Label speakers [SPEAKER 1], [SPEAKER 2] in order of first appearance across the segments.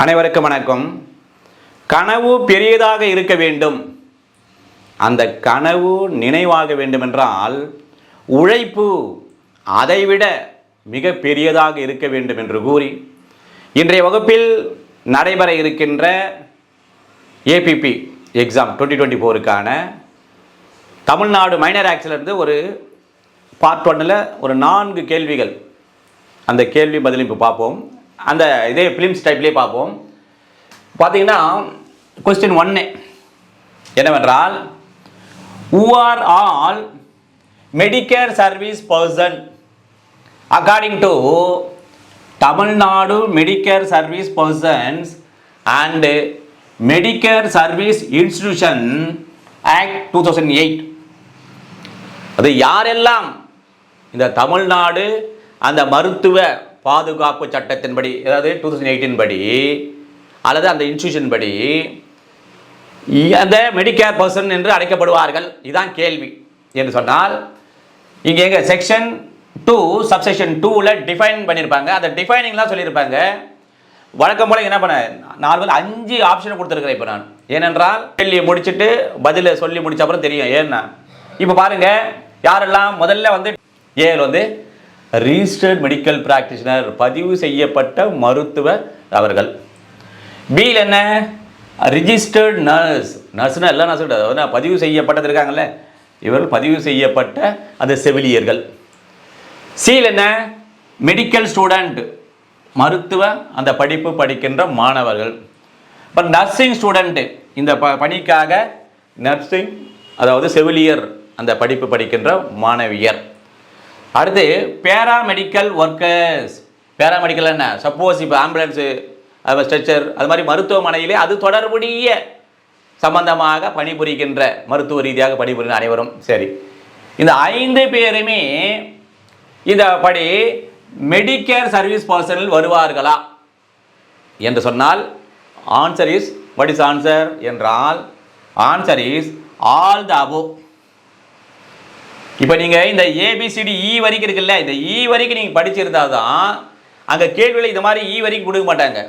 [SPEAKER 1] அனைவருக்கும் வணக்கம். கனவு பெரியதாக இருக்க வேண்டும். அந்த கனவு நினைவாக வேண்டுமென்றால் உழைப்பு அதைவிட மிக பெரியதாக இருக்க வேண்டும் என்று கூறி இன்றைய வகுப்பில் நடைபெற இருக்கின்ற ஏபிபி எக்ஸாம் 2024க்கான தமிழ்நாடு மைனர் ஆக்ட்ஸிலிருந்து ஒரு பார்ட் 1ல் ஒரு 4 கேள்விகள், அந்த கேள்வி பதில் இப்போ பார்ப்போம். அந்த இதே ஃபிலிம்ஸ் டைப்லேயே பார்ப்போம். பார்த்தீங்கன்னா கொஸ்டின் 1 என்னவென்றால், who are all Medicare service person according to Tamil Nadu Medicare service persons and Medicare Service Institution Act 2008. அது யாரெல்லாம் இந்த தமிழ்நாடு அந்த மருத்துவ பாதுகாப்பு சட்டத்தின்படி, அதாவது 2018 படி அல்லது அந்த இன்ஸ்டியூஷன் படி அந்த மெடிக்கேர் பர்சன் என்று அழைக்கப்படுவார்கள். இதுதான் கேள்வி என்று சொன்னால், இங்கே எங்க செக்ஷன் 2 சப்செக்ஷன் 2ல டிஃபைன் பண்ணியிருப்பாங்க. அந்த டிஃபைனிங்லாம் சொல்லியிருப்பாங்க. வழக்கம் போல என்ன பண்ண, 5 ஆப்ஷன் கொடுத்துருக்கிறேன் இப்போ நான். ஏனென்றால் கேள்வியை முடிச்சுட்டு பதிலை சொல்லி முடிச்ச அப்புறம் தெரியும் ஏன்னா. இப்போ பாருங்க, யாரெல்லாம் முதல்ல வந்து ஏல வந்து ரிஜிஸ்டர்ட் மெடிக்கல் பிராக்டிஷனர், பதிவு செய்யப்பட்ட மருத்துவர் அவர்கள். பியில் என்ன, ரிஜிஸ்டர்ட் நர்ஸ், நர்ஸ்னா எல்லாம் நர்ஸ் பதிவு செய்யப்பட்டது இருக்காங்கல்ல, இவர்கள் பதிவு செய்யப்பட்ட அந்த செவிலியர்கள். சியில் என்ன, மெடிக்கல் ஸ்டூடெண்ட், மருத்துவ அந்த படிப்பு படிக்கின்ற மாணவர்கள். இப்போ நர்சிங் ஸ்டூடெண்ட், இந்த பணிக்காக நர்சிங் அதாவது செவிலியர் அந்த படிப்பு படிக்கின்ற மாணவியர். அடுத்து பேராமெடிக்கல் ஒர்க்கர்ஸ். பேராமெடிக்கல் என்ன, சப்போஸ் இப்போ ஆம்புலன்ஸு, ஸ்ட்ரெச்சர், அது மாதிரி மருத்துவமனையிலே அது தொடர்புடைய சம்பந்தமாக பணிபுரிகின்ற மருத்துவ ரீதியாக பணிபுரிகின்ற அனைவரும். சரி, இந்த 5 பேருமே இந்த படி மெடிக்கேர் சர்வீஸ் பர்சனில் வருவார்களா என்று சொன்னால், answer is, what is answer என்றால், answer is all the above. இப்போ நீங்கள் இந்த ஏபிசிடி இ வரைக்கும் இருக்குல்ல, இந்த இ வரைக்கும் நீங்கள் படிச்சிருந்தா தான் அங்கே கேள்வியில் இந்த மாதிரி இ வரைக்கும் கொடுக்க மாட்டாங்க.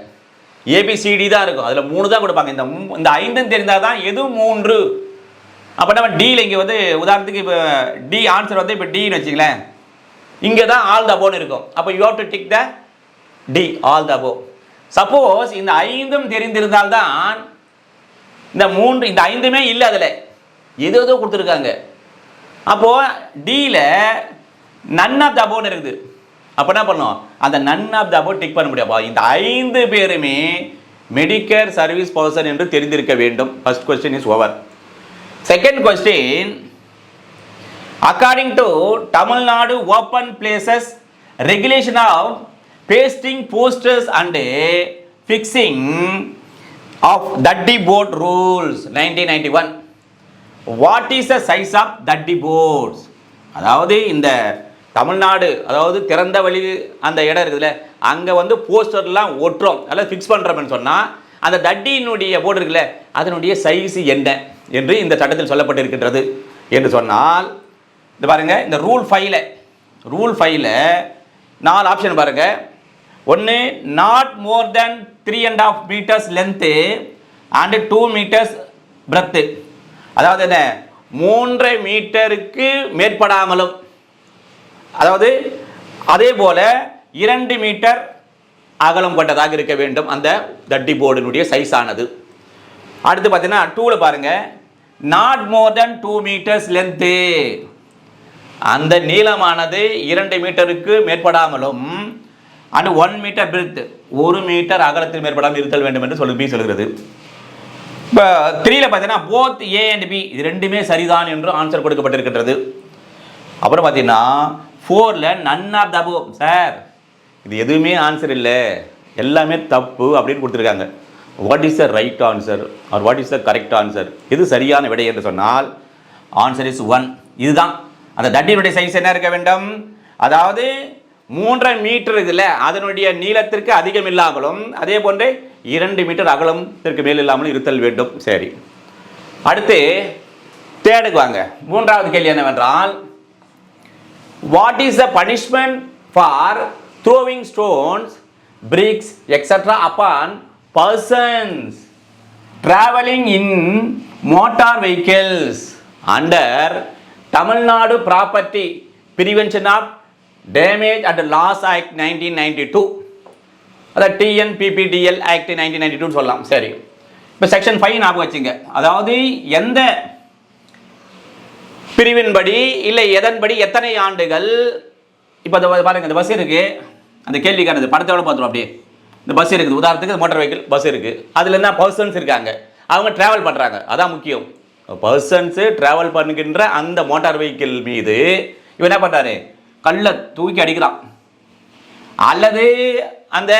[SPEAKER 1] ஏபிசிடி தான் இருக்கும், அதில் 3 தான் கொடுப்பாங்க. இந்த 5 தெரிந்தால் தான் எது 3. அப்போ நம்ம டியில் இங்கே வந்து உதாரணத்துக்கு இப்போ டி ஆன்சர் வந்து இப்போ டின்னு வச்சுங்களேன், இங்கே தான் ஆல் த அபோவ்னு இருக்கும். அப்போ you have to tick the D, all the above. Suppose இந்த 5 தெரிந்திருந்தால்தான் இந்த 3, இந்த 5மே இல்லை, அதில் எதோ கொடுத்துருக்காங்க. அப்போது டியில் நன் ஆஃப் த அபோவ்னு இருக்குது. அப்போ என்ன பண்ணோம், அந்த none of the above tick பண்ண முடியாப்பா. இந்த 5 பேருமே மெடிக்கேர் சர்வீஸ் பர்சன் என்று தெரிந்திருக்க வேண்டும். First question is over. Second question, according to Tamil Nadu open places regulation of pasting posters and fixing of தட்டி board rules 1991, what is the size of தட்டி boards. அதாவது இந்த தமிழ்நாடு, அதாவது திறந்த வழி அந்த இடம் இருக்குதுல்ல, அங்கே வந்து போஸ்டர்லாம் ஒட்டுறோம், அதெல்லாம் ஃபிக்ஸ் பண்ணுறோம்னு சொன்னால், அந்த தட்டியினுடைய போர்டு இருக்குல்ல, அதனுடைய சைஸ் என்ன என்று இந்த சட்டத்தில் சொல்லப்பட்டிருக்கின்றது என்று சொன்னால், இது பாருங்கள், இந்த ரூல் 5ல் 4 ஆப்ஷன் பாருங்கள். 1, not more then 3.5 meters length and 2 meters breadth. அதாவது என்ன, 3 மீட்டருக்கு மேற்படாமலும், அதாவது அதே போல 2 மீட்டர் அகலம் கொண்டதாக இருக்க வேண்டும் அந்த தட்டி போர்டினுடைய சைஸ் ஆனது. அடுத்து பார்த்தீங்கன்னா 2ல் பாருங்க, not more then 2 meters length, அந்த நீளமானது 2 மீட்டருக்கு மேற்படாமலும், அண்ட் 1 meter பிரெத், 1 மீட்டர் அகலத்தில் மேற்படாமல் இருத்தல் வேண்டும் என்று பி சொல்கிறது. இப்போ 3ல் பார்த்தீங்கன்னா போத் ஏ அண்ட் பி, இது 2மே சரிதான் என்று ஆன்சர் கொடுக்கப்பட்டிருக்கின்றது. அப்புறம் பார்த்தீங்கன்னா 4ல் none of the above. Sir இது எதுவுமே ஆன்சர் இல்லை, எல்லாமே தப்பு அப்படின்னு கொடுத்துருக்காங்க. What is the right answer or what is the correct answer, இது சரியான விடை என்று சொன்னால் ஆன்சர் இஸ் 1. இதுதான் அந்த தட்டியினுடைய சைஸ் என்ன இருக்க வேண்டும், அதாவது 3 மீட்டர் இதில் அதனுடைய நீளத்திற்கு அதிகம் இல்லாமலும், அதே போன்று 2 மீட்டர் அகலத்திற்கு மேல் இல்லாமலும் இருத்தல் வேண்டும். சரி, அடுத்து தேர்டுக்கு வாங்க. 3வது கேள்வி என்னவென்றால், what is the punishment for throwing stones, bricks, etc. upon persons traveling in motor vehicles under Tamil Nadu Property Prevention of Damage and Loss Act 1992. அதாவது TNPPDL Act 1992 சொல்லலாம். சரி, இப்போ செக்ஷன் 5 ஞாபகம் வச்சுங்க. அதாவது எந்த பிரிவின்படி இல்லை எதன்படி எத்தனை ஆண்டுகள், இப்போ பாருங்க இந்த பஸ் இருக்கு, அந்த கேள்விக்கானது படத்தோட பார்த்துருவோம். அப்படியே இந்த பஸ் இருக்குது, உதாரணத்துக்கு மோட்டார் வெஹிக்கிள் பஸ் இருக்குது, அதில் என்ன பர்சன்ஸ் இருக்காங்க, அவங்க ட்ராவல் பண்ணுறாங்க, அதான் முக்கியம். பர்சன்ஸு ட்ராவல் பண்ணுகின்ற அந்த மோட்டார் வெஹிக்கிள் மீது இவன் என்ன பண்ணுறாரு, கல்லை தூக்கி அடிக்கிறான், அல்லது அந்த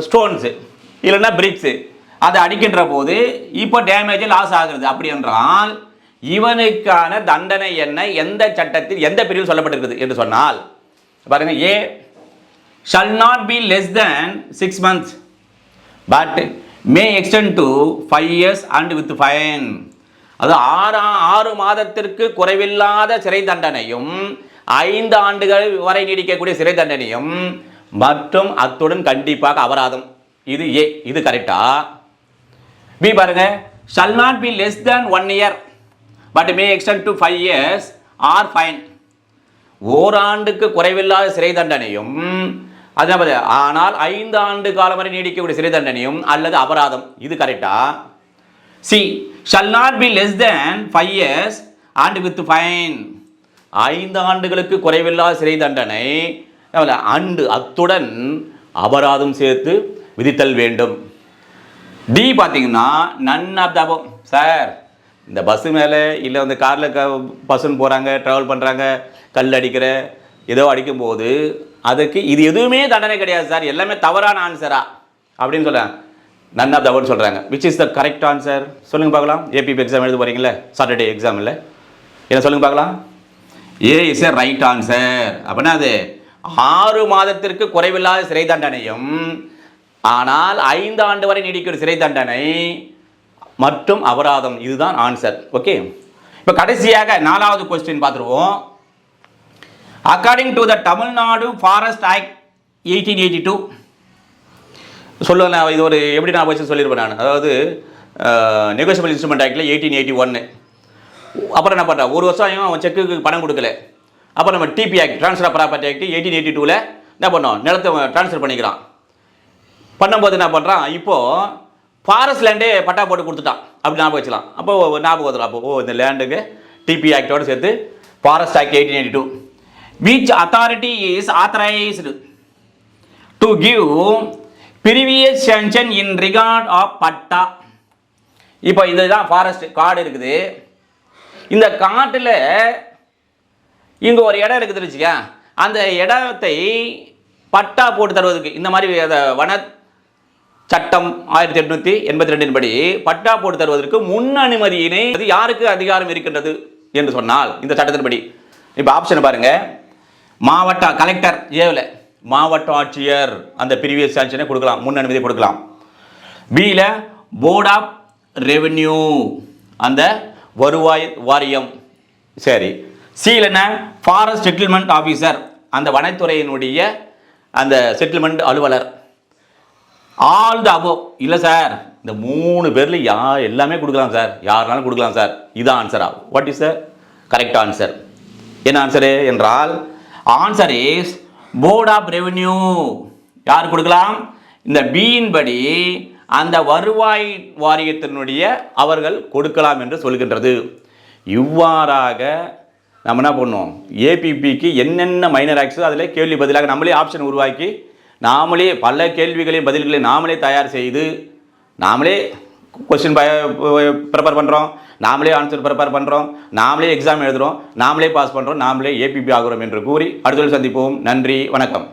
[SPEAKER 1] ஸ்டோன்ஸு இல்லைன்னா பிரிக்ஸு அதை அடிக்கின்ற போது இப்போ டேமேஜ் லாஸ் ஆகுறது. அப்படி என்றால் இவனுக்கான தண்டனை என்ன, எந்த சட்டத்தில் எந்த பிரிவில் சொல்லப்பட்டிருக்குது என்று சொன்னால் பாருங்க, ஏ shall not be less than 6 months but may extend to 5 years and with fine. அது 6 மாதத்திற்கு குறைவில்லாத சிறை தண்டனையும் 5 ஆண்டுகள் வரை நீடிக்கக்கூடிய சிறை தண்டனையும் மற்றும் அத்துடன் கண்டிப்பாக அபராதம். இது ஏ, இது கரெக்டா? பி பாருங்க, shall not be less than 1 year but may extend to 5 years or fine. ஓராண்டுக்கு குறைவில்லாத சிறை தண்டனையும் அதாவது ஆனால் 5 ஆண்டு காலம் வரை நீடிக்கக்கூடிய சிறை தண்டனையும் அல்லது அபராதம். இது கரெக்டா? C shall not be less than 5 years and with fine. 5 ஆண்டுகளுக்கு குறைவில்லாத சிறை தண்டனை அண்டு அத்துடன் அபராதம் சேர்த்து விதித்தல் வேண்டும். டி பார்த்தீங்கன்னா none of the above. Sir இந்த பஸ்ஸு மேலே இல்லை வந்து காரில் பஸ்ஸுன்னு போகிறாங்க, ட்ராவல் பண்ணுறாங்க, கல் அடிக்கிற ஏதோ அடிக்கும்போது அதுக்கு இது எதுவுமே தண்டனை கிடையாது சார், எல்லாமே தவறான ஆன்சரா அப்படின்னு சொல்கிறேன். நன் ஆஃப் த அபவ்னு சொல்கிறாங்க. Which is the correct answer சொல்லுங்கள் பார்க்கலாம். ஏபிபி எக்ஸாம் எழுத போகிறீங்களே, சாட்டர்டே எக்ஸாம் இல்லை, என்ன சொல்லுங்கள் பார்க்கலாம். ஏ இஸ் எ ரைட் ஆன்சர். அப்படின்னா அது 6 மாதத்திற்கு குறைவில்லாத சிறை தண்டனையும் ஆனால் 5 ஆண்டு வரை நீடிக்கிற சிறை தண்டனை மற்றும் அபராதம், இதுதான் ஆன்சர். ஓகே, இப்போ கடைசியாக 4வது கொஸ்டின் பார்த்துருவோம். According to the Tamil Nadu forest act 1882 சொல்லுவேன். இது ஒரு எப்படி நான் வச்சு சொல்லியிருப்பேன் நான். அதாவது நெகோசியபிள் இன்ஸ்ட்ருமெண்ட் ஆக்டில் 1881. அப்புறம் என்ன பண்ணுறேன், ஒரு வருஷம் அவன் செக்குக்கு பணம் கொடுக்கல. அப்புறம் நம்ம TP act transfer of property act 1882 என்ன பண்ணோம், நிலத்தை ட்ரான்ஸ்ஃபர் பண்ணிக்கிறான். பண்ணும்போது என்ன பண்ணுறான், இப்போது ஃபாரஸ்ட் லேண்டே பட்டா போட்டு கொடுத்துட்டான். அப்படி ஞாபகம் வச்சுக்கலாம். அப்போ ஞாபகம் வந்துடும். அப்போ இந்த லேண்டுக்கு டிபி ஆக்டோடு சேர்த்து forest act 1882. Which authority is authorized to give previous sanction in regard of பட்டா. இப்போ இதுதான் ஃபாரஸ்ட் காடு இருக்குது. இந்த காட்டில் இங்கே ஒரு இடம் இருக்குதுன்னு வச்சுக்க, அந்த இடத்தை பட்டா போட்டு தருவதற்கு இந்த மாதிரி வன சட்டம் 1882 படி பட்டா போட்டு தருவதற்கு முன் அனுமதியினை அது யாருக்கு அதிகாரம் இருக்கின்றது என்று சொன்னால் இந்த சட்டத்தின்படி இப்போ ஆப்ஷன் பாருங்க, மாவட்ட கலெக்டர் ஏவில் மாவட்ட ஆட்சியர் அந்த ப்ரீவியஸ் சாங்ஷனை கொடுக்கலாம், முன் அனுமதி கொடுக்கலாம். பியில் போர்ட் ஆஃப் ரெவென்யூ அந்த வருவாய் வாரியம். சரி, சியில் என்ன, ஃபாரஸ்ட் செட்டில்மெண்ட் ஆஃபீஸர் அந்த வனத்துறையினுடைய அந்த செட்டில்மெண்ட் அலுவலர். ஆல் த அபோவ் இல்லை சார், இந்த 3 பேரில் எல்லாமே கொடுக்கலாம் சார், யாருனாலும் கொடுக்கலாம் சார், இதுதான் ஆன்சரா? What is the correct answer? என்ன ஆன்சரு என்றால் answer is board of revenue. யார் கொடுக்கலாம்? இந்த பியின் படி அந்த வருவாய் வாரியத்தினுடைய அவர்கள் கொடுக்கலாம் என்று சொல்கின்றது. இவ்வாறாக நம்ம என்ன பண்ணோம், ஏபிபிக்கு என்னென்ன மைனர் ஆக்ட்ஸோ அதில் கேள்வி பதிலாக நம்மளே ஆப்ஷன் உருவாக்கி நாமளே பல கேள்விகளையும் பதில்களை நாமளே தயார் செய்து நாமளே கொஸ்டின் ப்ரிப்பேர் பண்ணுறோம், நாமளே ஆன்சர் ப்ரிப்பேர் பண்ணுறோம், நாமளே எக்ஸாம் எழுதுகிறோம், நாமளே பாஸ் பண்ணுறோம், நாமளே ஏபிபி ஆகிறோம் என்று கூறி அடுத்த சந்திப்போம். நன்றி, வணக்கம்.